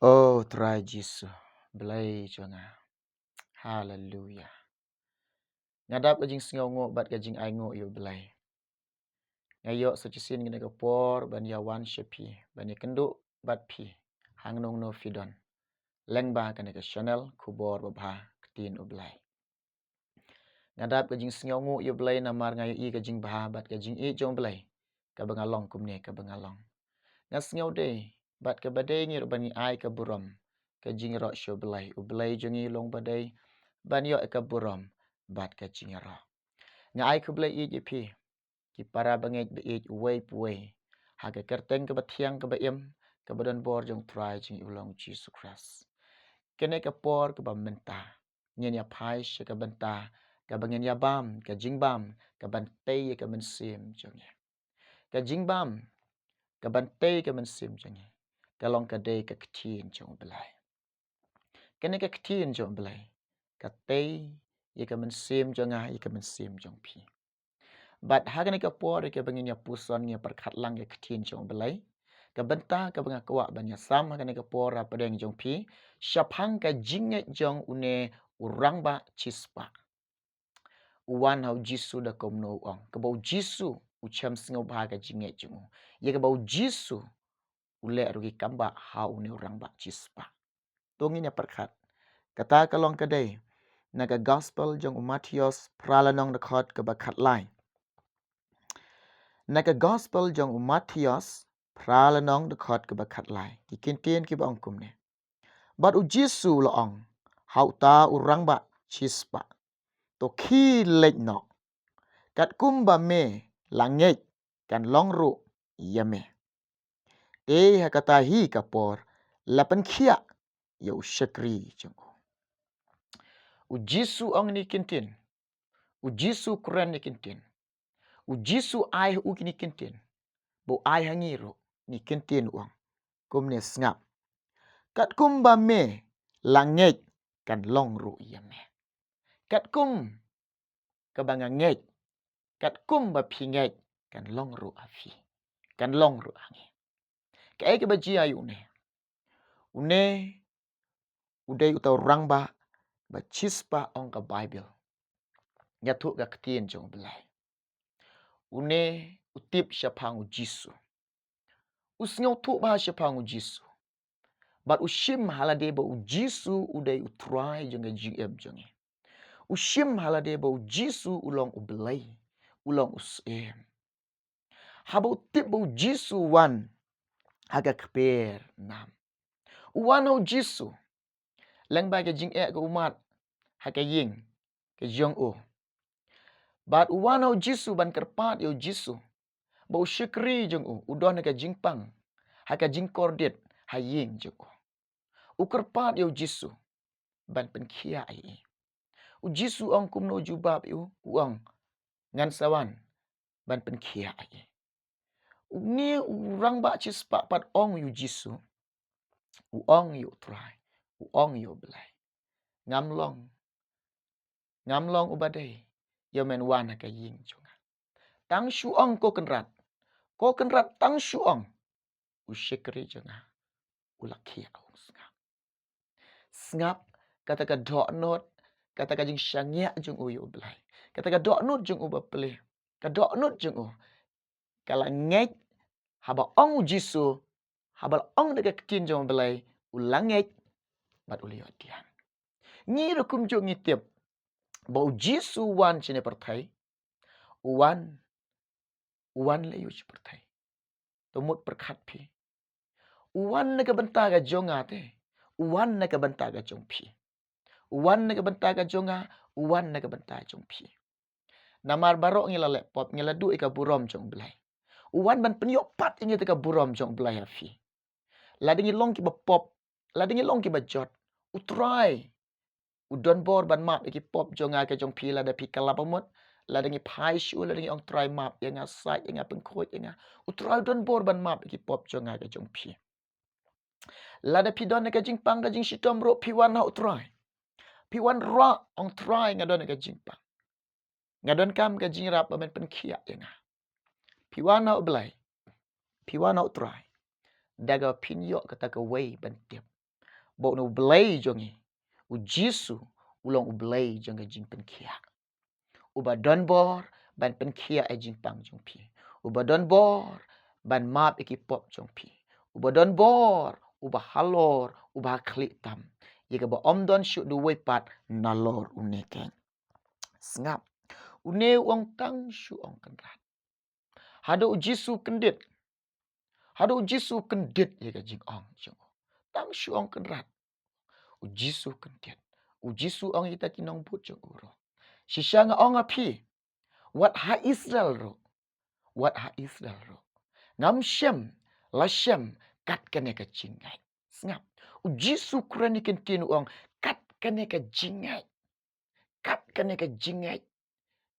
Oh, try Jesus. Belai jonga. Hallelujah. Ngadap ka jing singaw ngo bat ka jing ai ngo yo belai. Ngayo sa chisin ngene ka por ban ya wan shepi. Ban ya kenduk bat pi. Hang nong no fidon. Leng ba ka ka Chanel kubor babha ketin u belai. Ngadap ka jing singaw ngo yo belai namar ngayo i ka jing bah bat ka jing i jong belai. Ka bengalong kumne ka bengalong. Ngas singaw de bat ka badai ngir bani ai ka buram. Ka jing ro syo belai. U belai jongi long badai. Ban yo ka buram bat ka jing ro. Nga ai ka belai i jipi. Ki para banget be i way puwe. Haga kerteng ka batiang ka baim. Ka badan bor jong try jing ulong Jesus Christ. Kene ka por ka bamenta. Nyen ya pai sya ka benta. Ka bangen ya bam. Ka jing bam. Ka bantay ka mensim jong ya. Ka jing bam. Ka bantay ka mensim jong ya. Ka long ka day ka ketin jong belai. Kene ka ketin jong belai. Ka tay ya ka mensim jong ya. Ya ka mensim jong pi. But hagani ka por ka bangin ya puson ya perkat lang ya ketin jong belai. Ka benta ka banga kwa banya sam hagani ka por padeng jong pi. Syapang ka jinget jong une urang ba chispa. Uwan hau jisu da kom no ong. Ka bau jisu ucham singaw ba ka jinget jong. Ya ka bau jisu ule rugi kamba hau ne urang ba chispa. Tungin ya perkat. Kata kalong kadai. Naga gospel jong Matius pralanong nakot ka bakat lai. Naga gospel jong Matius pralanong nakot ka bakat lai. Kikintin ki ba ongkum ne. Bat u Jisu loong. Hau ta urang ba chispa. To ki lek no. Kat kumba me langit kan longru yame. Hakata hi kapor lapan kia ya usyakri jong. U Jisu ong ni kintin. U Jisu kuran ni kintin. U Jisu ai u ni kintin. Bo ai hangiru ni kintin uang. Kum ne ngap. Kat kumba me langit kan longru yame. Kat kum kabanga ngeit. Kat kum ba pinget kan longru afi. Kan longru angi. Kaya ke baji ayu ne. Une udai utau rang ba chispa ong ka Bible. Nyatu ka ketien jong belai. Une utip syapang u Jisu. Usngaw tu ba syapang u Jisu. Bat ushim halade ba u Jisu udai utrai jong GM jongi. Ushim halade ba u Jisu ulong u belai. Ulong usem. Haba utip ba u Jisu wan haga keper nam. Uwan hau Jisu. Lang ba ka jing ka umat. Haka ying. Ka jong u. Bat uwan hau Jisu ban kerpat yo Jisu. Ba u syukri jong u. Udon ka jing pang. Haka jing kordit. Haying jong u. U kerpat yo Jisu. Ban penkia ai. U Jisu ong kumno jubab yo. Uang. Ngan sawan. Ban penkia ai. Ni urang ba chispa pat ong yu Jisu. Uong yu try. Uong yu belai. Ngamlong. Ngamlong ubadai. Yo men wan haka ying jonga. Tang syuong ko kenrat. Ko kenrat tang syuong. Usyikri jonga. Ulakia ong sengap. Sengap kata ka dok not. Kata ka jing syangyak jong uyu belai. Kata ka dok not jong u bapelih. Ka dok not jong u. Kala ngeit. Haba ong u Jisu. Haba ong daga ketin jong belai. Ulangit. Bat ulio dian. Ngi rukum jong ngitip. Bau Jisu wan sini pertai. Uwan layu pertai. Tumut perkat pi. Uwan naga bentaga jonga te. Uwan naga bentaga jong pi. Uwan naga bentaga jonga. Uwan naga bentaga jong pi. Namar barok ngila laptop. Ngila du ika burom jong belai. Uwan ban penyok pat ingi tika burom jong belai afi. Ladingi long ki bapop. Ladingi long ki bajot. Utrai. Udon bor ban map iki pop jonga ke jong pi lada pi kalapamut. Ladingi pai syu ladingi ong try map. Yang site yang pengkut yang. Utrai udon bor ban map iki pop jonga ke jong pi. Lada pi don ke jing pang ke jing sitom ro pi wan hau try. Pi wan ra ong try ngadon ke jing pang. Ngadon kam ke jing rap ben penkia yang. Pi wan hau belai. Pi wan hau try. Daga pinyo kata ke way ban tip. bo no belai jongi u Jisu ulong u belai jong ga jing pen kia u ba don bor ban pen kia ai jing pang jong pi u ba don bor ban map iki pop jong pi u ba don bor u ba halor u ba klik tam ye ga ba om don shu du wei pat na lor u ne keng snap u ne wong tang shu ong kan rat hado u Jisu kendit hado u Jisu kendit ye ga jing ong jong tang shu ong kan rat u Jisu kendit u Jisu ong ita kinong but jong uro shisha nga ong api wat ha Israel ro ngam shem la shem kat kane ka jingai snap u Jisu kurani kentin ong kat kane ka jingai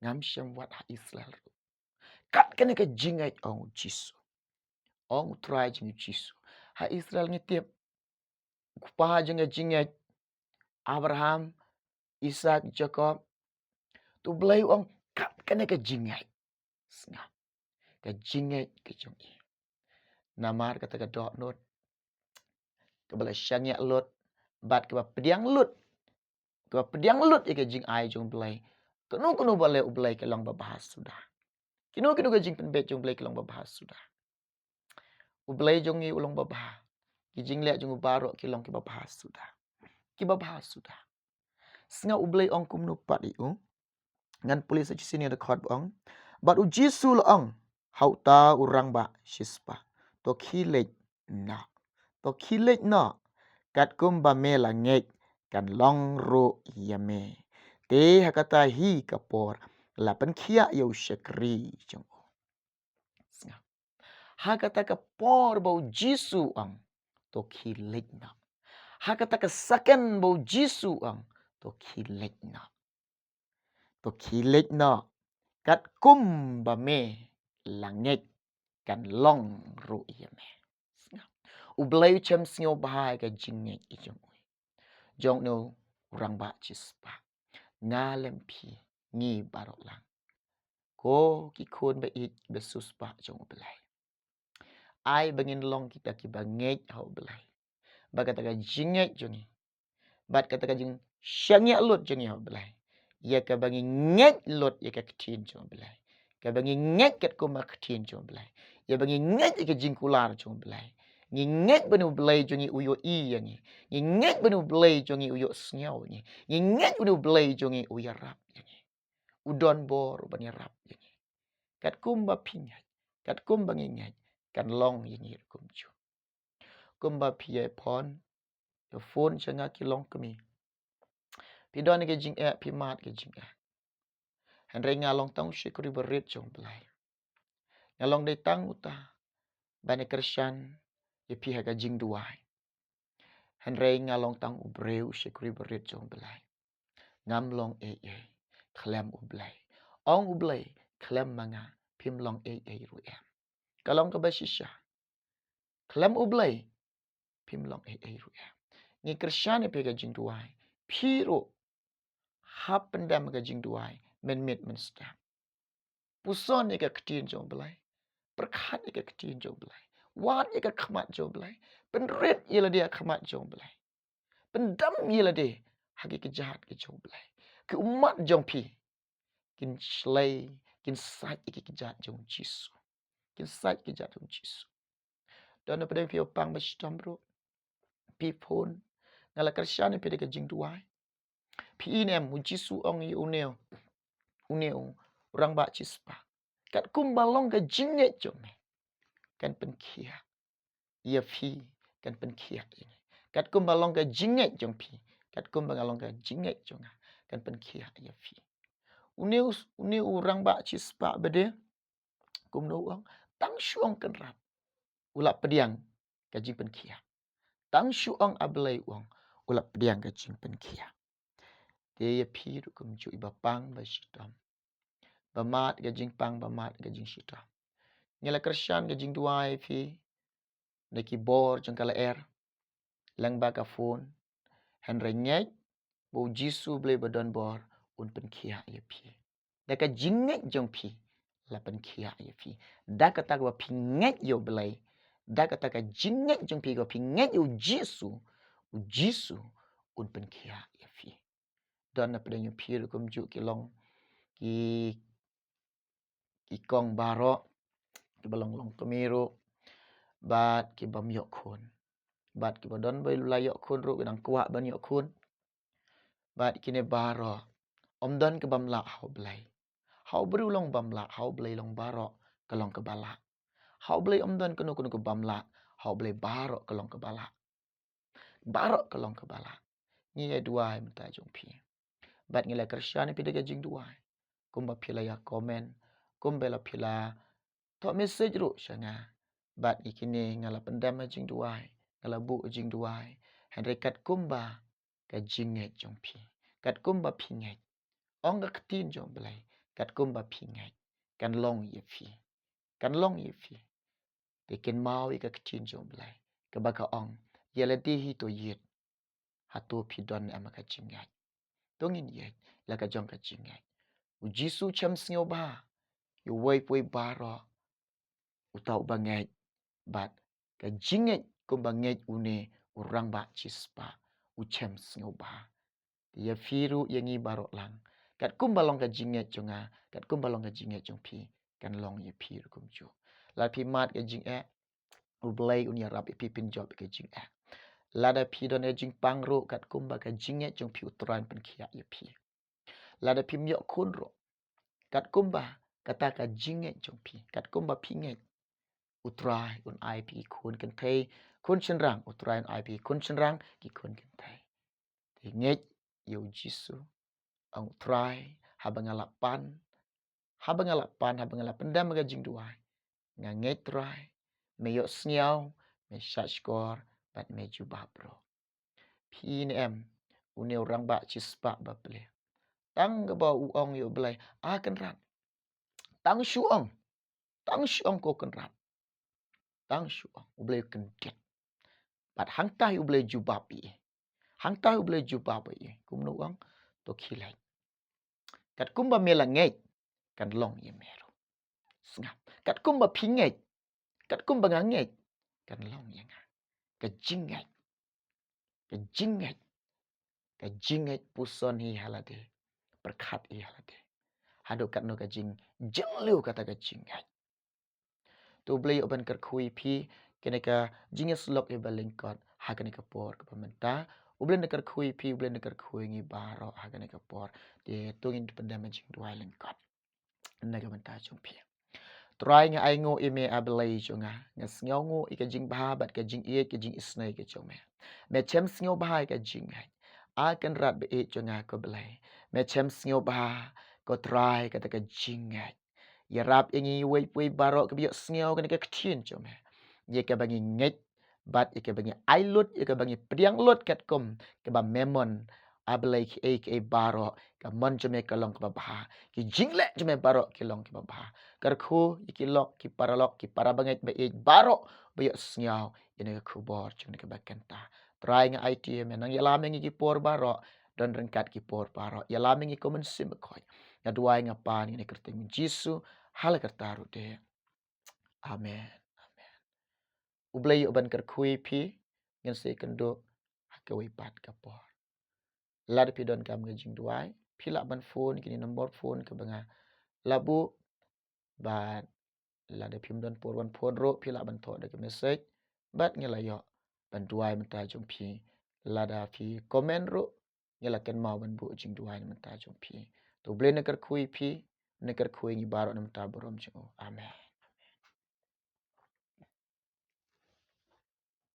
ngam shem wat ha Israel ro kat kane ka jingai ong Jisu ong try jing Jisu ha Israel ngitip kupa jing jingai Abraham Isaac Jacob tu belai ong kat kane ka jingai snap ka jingai ke jong i namar kata ka dok not ke bala syangya lot bat ke ba pediang lut ke jing ai jong belai kenu balai u belai ke long ba bahas sudah kenu ke jing pen bet jong belai ke long ba bahas sudah u belai jong i ulong ba bah ki jing le jong baro ke long ke ba bahas sudah snga u belai ong kum no pat i u ngan polis ci sini ada khot ong bat u Jisu ong hau ta urang ba shispa to khilek na kat kum ba me la ngeit kan long ro yame te hakata hi kapor la pen khia yo shakri jong snga hakata kapor ba u Jisu ong to khilek na hakata ka saken ba u Jisu ong to khilek na kat kum ba me langit kan long ru yame u blai chem snyo bahai ka jingek i jong no rang ba chispa ngalem pi ngi barok lang ko ki khon ba it besus pa jong belai ai bangin long kita ki bangek hau belai bagata ka jingek jongi bat kata ka jing syangya lot jongi hau belai ya ka bangi ngek lot ya ka ktin jong belai ka bangi ngek kat ko ma ktin jong belai ya bangi ngek ka jing kular jong belai ngi ngek benu belai jongi uyo i yangi ngi ngek benu belai jongi uyo sngyaw ni ngi ngek benu belai jongi uya rap yangi udon bor bani rap yangi kat kumba pinga kat kumba ngi kan long yangi kumju kumba pie pon yo phone changa ki long kami pi don ke jing e pi mat ke jing e han re ngalong tang shikuri berit jong belai ngalong dei tang uta bani Krisyan ye pi ha ka jing duai han re ngalong tang ubreu shikuri berit jong belai ngam long klem ublai ong ublai klem manga pim long ru em kalong ka basisha klem ublai pim long ru em ni Krisyan pe ka jing duai piro hap pendam ka jing duai men stam puson ni ka ktin jong belai perkhat ni ka ktin jong belai wat ni ka khmat jong belai penret yela dia khmat jong belai pendam yela dia hagi kejahat ke jong belai ke umat jong pi kin slay kin sat iki kejahat jong Jisu kin sat kejahat jong Jisu dan pada pio pang bestam bro pi phone ngala Krisyan pe ka jing duai pi inem mu Jisu ong i uneo orang ba chispa kat kum balong ka jinget jong kan pen kia ia phi kan pen kia ini kat kum balong ka jinget jong pi kat kum balong ka jinget jong kan pen kia ia phi uneu orang ba chispa bede kum no ong tang shuong kan rap ulap pediang ka jing pen kia tang shuong ablai ong ulap pediang ka jing pen kia te ia phi ru kum ju ibapang ba shitam bamat ga jing pang bamat ga jing shitam ngela Krisyan ga jing duai phi neki bor jong kala lang ba ka phone han renyai bo Jisu ble badon bor un pen kia ya phi da ka jinget jong phi la pen kia ya phi da ka ta ga phi nget yo ble da ka ta ka jinget jong phi go phi nget yo Jisu Jisu un penkia ya fi. Dan na pada nyupi kum ju kilong ki kong barok ki balong long kemiru bat ki bam yok khun. Bat ki badon bai lulai yok khun ru kedang kuak ban yok khun. Bat kine barok om dan ke bam la hau blai. Hau bru long bam la hau blai long barok kelong ke bala. Hau blai om dan kenu ke bam la hau blai barok kelong ke bala. Barok kelong ke bala. Ni ai dua ai menta jong pi. Bat ngila Kristian pi de jing dua. Kumba pila ya komen, kumbela pila to message ru shanga. Bat ikini ngala pendam jing dua. Ngala bu jing dua. Henry kat kumba ka jinget jong pi. Kat kumba pinget. Ong ka ketin jong belai. Kat kumba pinget. Kan long ye fi. Kan long ye fi. Tekin mau ika ketin jong belai. Kebaka ong. Yala dihi to yit. Hatu pi don ama ka jinget. Tongin yit. Laka jong ka jinget. Jisu cham snyo ba. Yu wai pui baro. Utau banget. Bat. Ka jinget kumba nget une. Urang ba chispa. Ucham snyo ba. Ya firu yangi barok lang. Kat kumbalong ka jinget jonga. Kat kumbalong ka jinget jong pi. Kan long ya firu kumju. Lapi mat ka jinget. Ublay unya rap pi pinjop ka jinget. Lada pi don jing pangro. Kat kumba ka jinget jong pi uturan penkia ya pi. Lada pi myok kunro. Kat kumba kata ka jinget jong pi. Kat kumba pinget. Utrai un ai pi kun kan thay. Kun chenrang. Utrai un ai pi kun chenrang. Ki kun kan thay. Nget yo Jisu. Ang try habangalapan pendam ga jing duai nga ngai try me yo sniao me shashkor bat me jubah bro pnem une orang ba chispa ba ple tang ga ba uong yo blai akan rat tang shuong ko kan rat tang shuong blai kan get bat hang tai blai jubah pi hang tai blai jubah ba ye kum no uong to khilai kat kumba mela ngai kan long ye meru ngap kat kumba pinget kat kumba nganget kan long ye nga ka jinget puson hi halade berkat hi halade hado kat no ka jinglu kata ka jinget tu blai oban kar khui pi kene ka jinget slok e balingkot ha kene ka por ka pamenta ublen kar khui pi ublen kar khui ngi baro ha kene ka por de tungin pendam jing duai lingkot naga menta chung pi try nga ai ngo ime ablai chunga nga sngaw ngo ika jing bah bat ka jing e ka jing isnai ka chome me chem sngaw bah ka jing hai a kan rat be e chunga ko blai me chem sngaw bah ko try ka ta ka jing hai ya rap ingi wei pui baro ka bi sngaw ka ka khin chome ye ka bangi nget bat ye ka bangi ai lut ye ka bangi priang lut kat kom ka ba memon ablai ki e baro ka mon chome ka long ka bah ki jingle chome baro ki long ki bah karku ikilok ki parabanget ba e baro ba snyaw ine ka kubor chung ka bakenta try nga IT menang yalameng ki por baro don rengkat ki por baro yalameng ki komen sim ko nga duai nga pan ine kerting Jisu hal kertaru de amen ublay uban karkui pi ngan se kendo hakawai pat ka por lad pi don kam ngajing duai pila ban phone kini nombor phone ka banga labu bat lada phim don por wan phone ro pila ban tho da message bat ngela yo ban duai menta jong phi lada phi comment ro ngela ken mau ban bu jing duai menta jong phi to ble na kar khui phi na kar khui ngi baro menta borom jing amen